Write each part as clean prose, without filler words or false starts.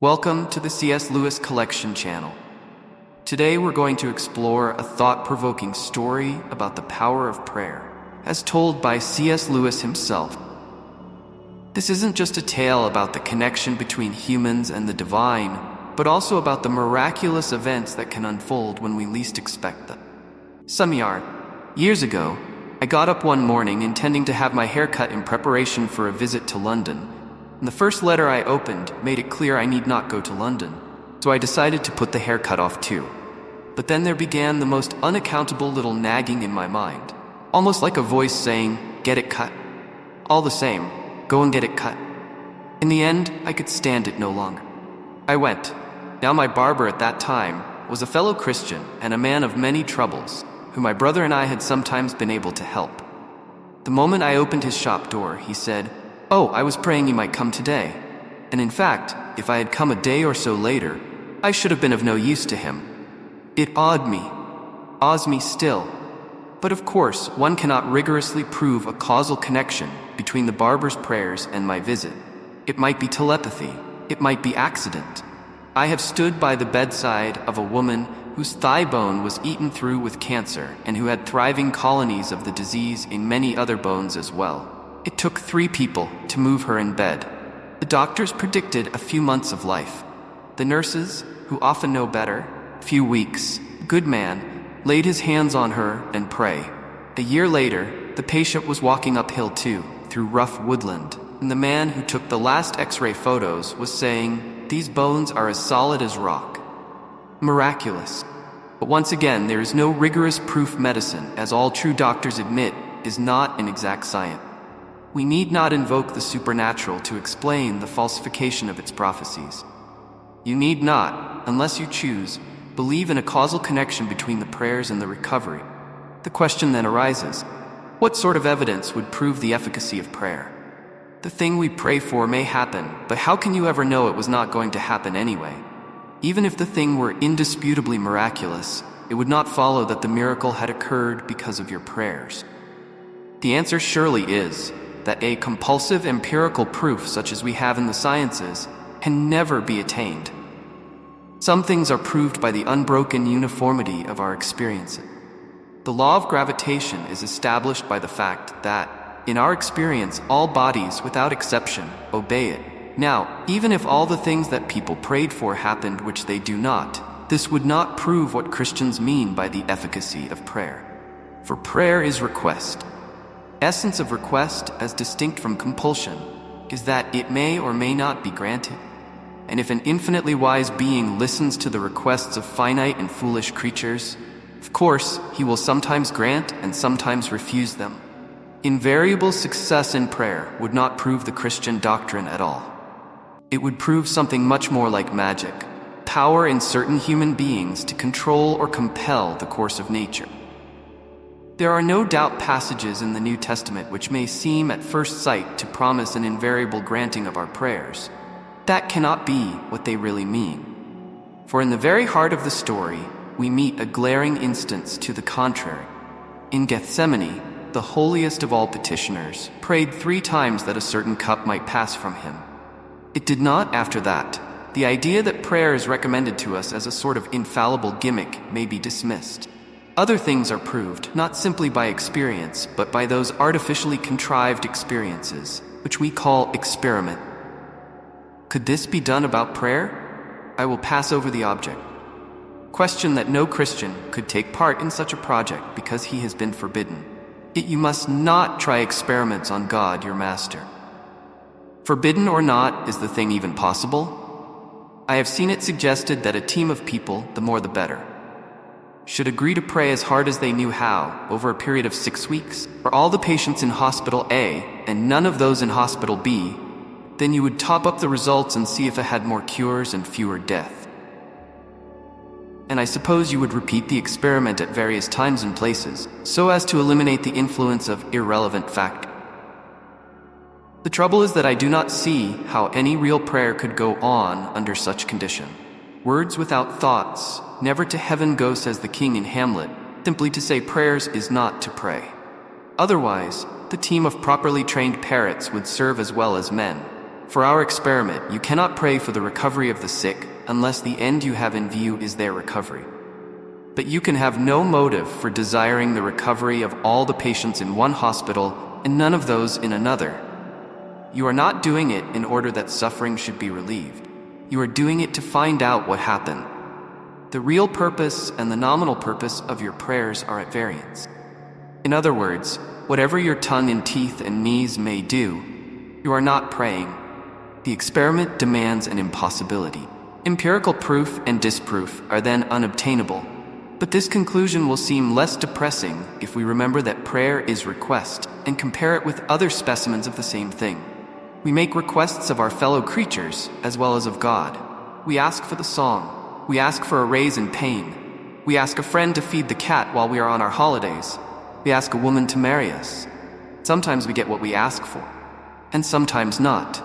Welcome to the C.S. Lewis Collection channel. Today we're going to explore a thought-provoking story about the power of prayer, as told by C.S. Lewis himself. This isn't just a tale about the connection between humans and the divine, but also about the miraculous events that can unfold when we least expect them. Years ago, I got up one morning intending to have my hair cut in preparation for a visit to London. And the first letter I opened made it clear I need not go to London, so I decided to put the haircut off too. But then there began the most unaccountable little nagging in my mind, almost like a voice saying, "Get it cut. All the same, go and get it cut." In the end, I could stand it no longer. I went. Now my barber at that time was a fellow Christian and a man of many troubles, who my brother and I had sometimes been able to help. The moment I opened his shop door, he said, "Oh, I was praying you might come today." And in fact, if I had come a day or so later, I should have been of no use to him. It awes me still. But of course, one cannot rigorously prove a causal connection between the barber's prayers and my visit. It might be telepathy. It might be accident. I have stood by the bedside of a woman whose thigh bone was eaten through with cancer and who had thriving colonies of the disease in many other bones as well. It took 3 people to move her in bed. The doctors predicted a few months of life. The nurses, who often know better, few weeks. Good man laid his hands on her and pray. A year later, the patient was walking uphill too, through rough woodland, and the man who took the last X-ray photos was saying, "These bones are as solid as rock." Miraculous. But once again, there is no rigorous proof. Medicine, as all true doctors admit, is not an exact science. We need not invoke the supernatural to explain the falsification of its prophecies. You need not, unless you choose, believe in a causal connection between the prayers and the recovery. The question then arises, what sort of evidence would prove the efficacy of prayer? The thing we pray for may happen, but how can you ever know it was not going to happen anyway? Even if the thing were indisputably miraculous, it would not follow that the miracle had occurred because of your prayers. The answer surely is that a compulsive empirical proof such as we have in the sciences can never be attained. Some things are proved by the unbroken uniformity of our experiences. The law of gravitation is established by the fact that, in our experience, all bodies, without exception, obey it. Now, even if all the things that people prayed for happened which they do not, this would not prove what Christians mean by the efficacy of prayer. For prayer is request. Essence of request, as distinct from compulsion, is that it may or may not be granted. And if an infinitely wise being listens to the requests of finite and foolish creatures, of course, he will sometimes grant and sometimes refuse them. Invariable success in prayer would not prove the Christian doctrine at all. It would prove something much more like magic, power in certain human beings to control or compel the course of nature. There are no doubt passages in the New Testament which may seem at first sight to promise an invariable granting of our prayers. That cannot be what they really mean. For in the very heart of the story, we meet a glaring instance to the contrary. In Gethsemane, the holiest of all petitioners prayed 3 times that a certain cup might pass from him. It did not after that. The idea that prayer is recommended to us as a sort of infallible gimmick may be dismissed. Other things are proved, not simply by experience, but by those artificially contrived experiences, which we call experiment. Could this be done about prayer? I will pass over the object. Question that no Christian could take part in such a project because he has been forbidden. Yet you must not try experiments on God, your master. Forbidden or not, is the thing even possible? I have seen it suggested that a team of people, the more the better, should agree to pray as hard as they knew how, over a period of 6 weeks, for all the patients in Hospital A and none of those in Hospital B. Then you would top up the results and see if it had more cures and fewer deaths. And I suppose you would repeat the experiment at various times and places, so as to eliminate the influence of irrelevant factors. The trouble is that I do not see how any real prayer could go on under such condition. Words without thoughts, never to heaven go, says the king in Hamlet. Simply to say prayers is not to pray. Otherwise, the team of properly trained parrots would serve as well as men. For our experiment, you cannot pray for the recovery of the sick unless the end you have in view is their recovery. But you can have no motive for desiring the recovery of all the patients in one hospital and none of those in another. You are not doing it in order that suffering should be relieved. You are doing it to find out what happened. The real purpose and the nominal purpose of your prayers are at variance. In other words, whatever your tongue and teeth and knees may do, you are not praying. The experiment demands an impossibility. Empirical proof and disproof are then unobtainable, but this conclusion will seem less depressing if we remember that prayer is request and compare it with other specimens of the same thing. We make requests of our fellow creatures as well as of God. We ask for the song. We ask for a raise in pain. We ask a friend to feed the cat while we are on our holidays. We ask a woman to marry us. Sometimes we get what we ask for, and sometimes not.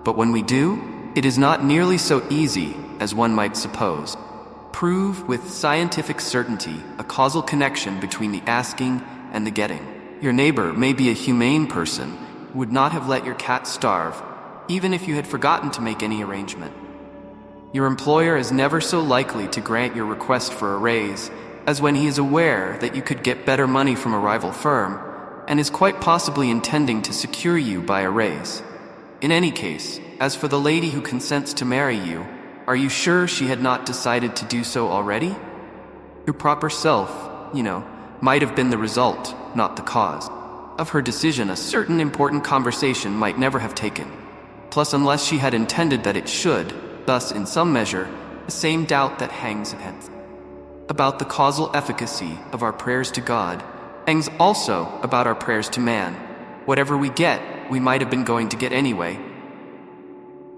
But when we do, it is not nearly so easy as one might suppose. Prove with scientific certainty a causal connection between the asking and the getting. Your neighbor may be a humane person who would not have let your cat starve, even if you had forgotten to make any arrangement. Your employer is never so likely to grant your request for a raise as when he is aware that you could get better money from a rival firm and is quite possibly intending to secure you by a raise. In any case, as for the lady who consents to marry you, are you sure she had not decided to do so already? Your proper self, might have been the result, not the cause. Of her decision, a certain important conversation might never have taken. Plus, unless she had intended that it should, thus, in some measure, the same doubt that hangs hence about the causal efficacy of our prayers to God hangs also about our prayers to man. Whatever we get, we might have been going to get anyway.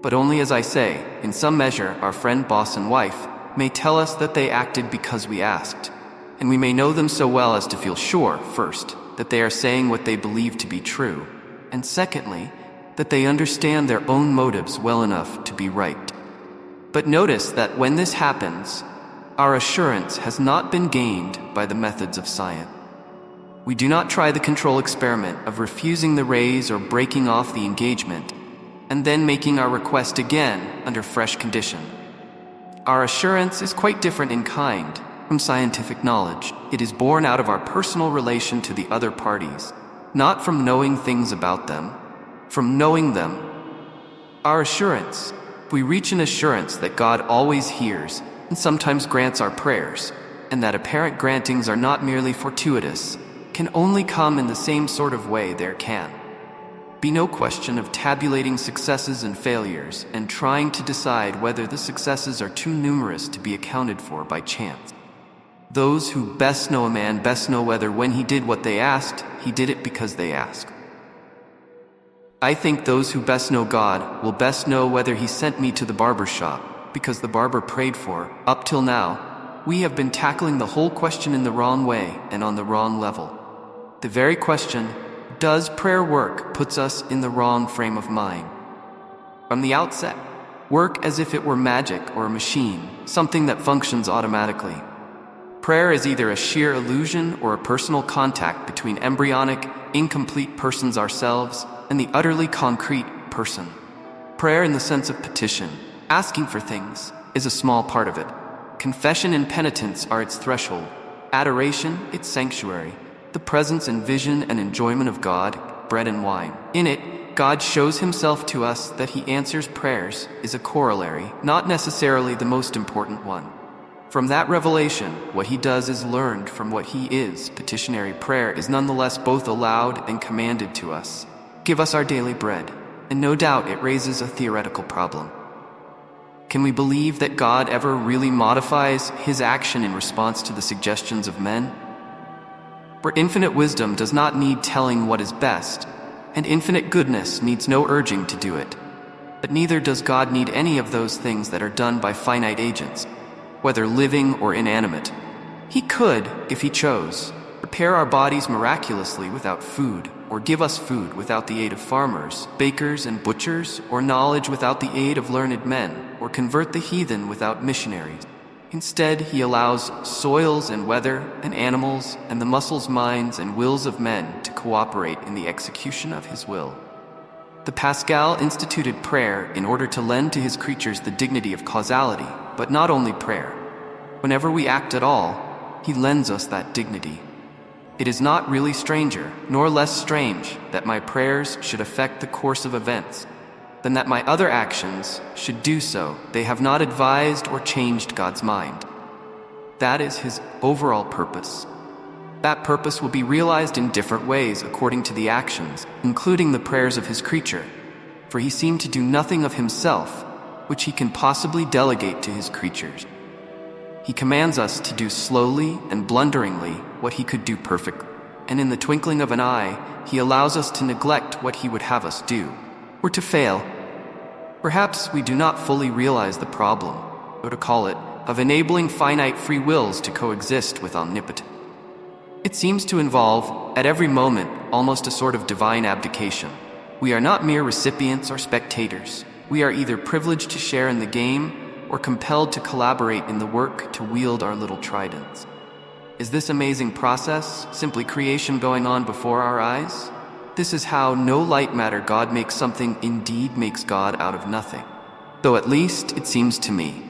But only, as I say, in some measure, our friend, boss, and wife may tell us that they acted because we asked, and we may know them so well as to feel sure, first, that they are saying what they believe to be true, and secondly, that they understand their own motives well enough to be right. But notice that when this happens, our assurance has not been gained by the methods of science. We do not try the control experiment of refusing the raise or breaking off the engagement, and then making our request again under fresh condition. Our assurance is quite different in kind from scientific knowledge. It is born out of our personal relation to the other parties, not from knowing things about them, from knowing them. Our assurance, we reach an assurance that God always hears and sometimes grants our prayers, and that apparent grantings are not merely fortuitous, can only come in the same sort of way there can be no question of tabulating successes and failures and trying to decide whether the successes are too numerous to be accounted for by chance. Those who best know a man best know whether when he did what they asked, he did it because they asked. I think those who best know God will best know whether he sent me to the barber shop because the barber prayed for. Up till now, we have been tackling the whole question in the wrong way and on the wrong level. The very question, does prayer work, puts us in the wrong frame of mind. From the outset, work as if it were magic or a machine, something that functions automatically. Prayer is either a sheer illusion or a personal contact between embryonic, incomplete persons ourselves and the utterly concrete person. Prayer in the sense of petition, asking for things, is a small part of it. Confession and penitence are its threshold. Adoration, its sanctuary. The presence and vision and enjoyment of God, bread and wine. In it, God shows himself to us. That he answers prayers is a corollary, not necessarily the most important one. From that revelation, what he does is learned from what he is. Petitionary prayer is nonetheless both allowed and commanded to us. Give us our daily bread, and no doubt it raises a theoretical problem. Can we believe that God ever really modifies his action in response to the suggestions of men? For infinite wisdom does not need telling what is best, and infinite goodness needs no urging to do it. But neither does God need any of those things that are done by finite agents, whether living or inanimate. He could, if he chose, prepare our bodies miraculously without food, or give us food without the aid of farmers, bakers, and butchers, or knowledge without the aid of learned men, or convert the heathen without missionaries. Instead, he allows soils and weather and animals and the muscles, minds, and wills of men to cooperate in the execution of his will. The Pascal instituted prayer in order to lend to his creatures the dignity of causality, but not only prayer. Whenever we act at all, he lends us that dignity. It is not really stranger, nor less strange, that my prayers should affect the course of events, than that my other actions should do so. They have not advised or changed God's mind. That is his overall purpose. That purpose will be realized in different ways according to the actions, including the prayers of his creature, for he seemed to do nothing of himself which he can possibly delegate to his creatures. He commands us to do slowly and blunderingly what he could do perfectly, and in the twinkling of an eye, he allows us to neglect what he would have us do, or to fail. Perhaps we do not fully realize the problem, or to call it, of enabling finite free wills to coexist with omnipotence. It seems to involve, at every moment, almost a sort of divine abdication. We are not mere recipients or spectators. We are either privileged to share in the game or compelled to collaborate in the work to wield our little tridents. Is this amazing process simply creation going on before our eyes? This is how no light matter God makes something indeed makes God out of nothing. Though at least it seems to me.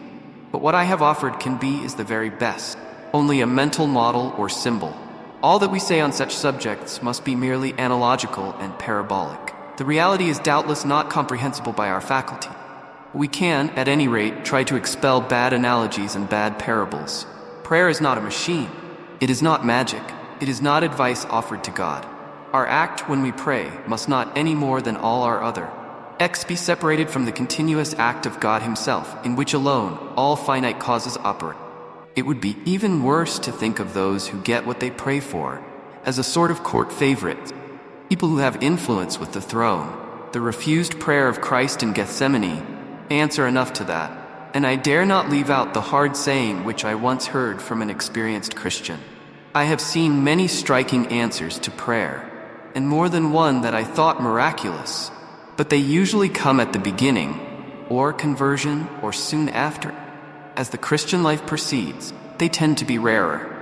But what I have offered can be is the very best, only a mental model or symbol. All that we say on such subjects must be merely analogical and parabolic. The reality is doubtless not comprehensible by our faculty. We can, at any rate, try to expel bad analogies and bad parables. Prayer is not a machine. It is not magic. It is not advice offered to God. Our act when we pray must not any more than all our other acts be separated from the continuous act of God himself, in which alone all finite causes operate. It would be even worse to think of those who get what they pray for as a sort of court favorite, people who have influence with the throne. The refused prayer of Christ in Gethsemane answer enough to that, and I dare not leave out the hard saying which I once heard from an experienced Christian. I have seen many striking answers to prayer, and more than one that I thought miraculous, but they usually come at the beginning, or conversion, or soon after. As the Christian life proceeds, they tend to be rarer.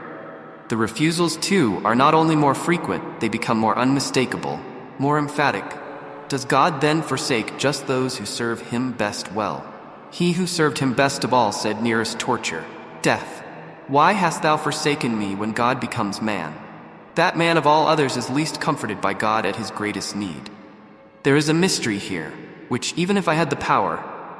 The refusals, too, are not only more frequent, they become more unmistakable, more emphatic. Does God then forsake just those who serve him best well? He who served him best of all said nearest torture, "Death, why hast thou forsaken me?" when God becomes man. That man of all others is least comforted by God at his greatest need. There is a mystery here, which even if I had the power,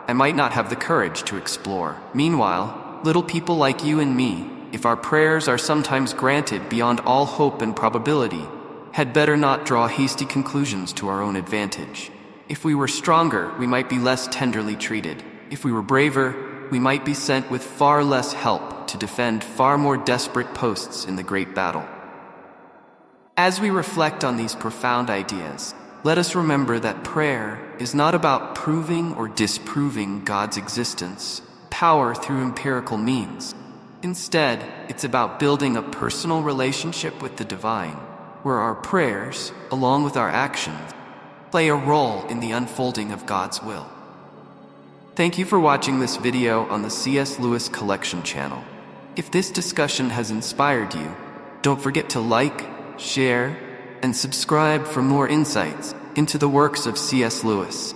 I might not have the courage to explore. Meanwhile, little people like you and me, if our prayers are sometimes granted beyond all hope and probability, had better not draw hasty conclusions to our own advantage. If we were stronger, we might be less tenderly treated. If we were braver, we might be sent with far less help to defend far more desperate posts in the great battle. As we reflect on these profound ideas, let us remember that prayer is not about proving or disproving God's existence, power through empirical means. Instead, it's about building a personal relationship with the divine, where our prayers, along with our actions, play a role in the unfolding of God's will. Thank you for watching this video on the C.S. Lewis Collection channel. If this discussion has inspired you, don't forget to like, share, and subscribe for more insights into the works of C.S. Lewis.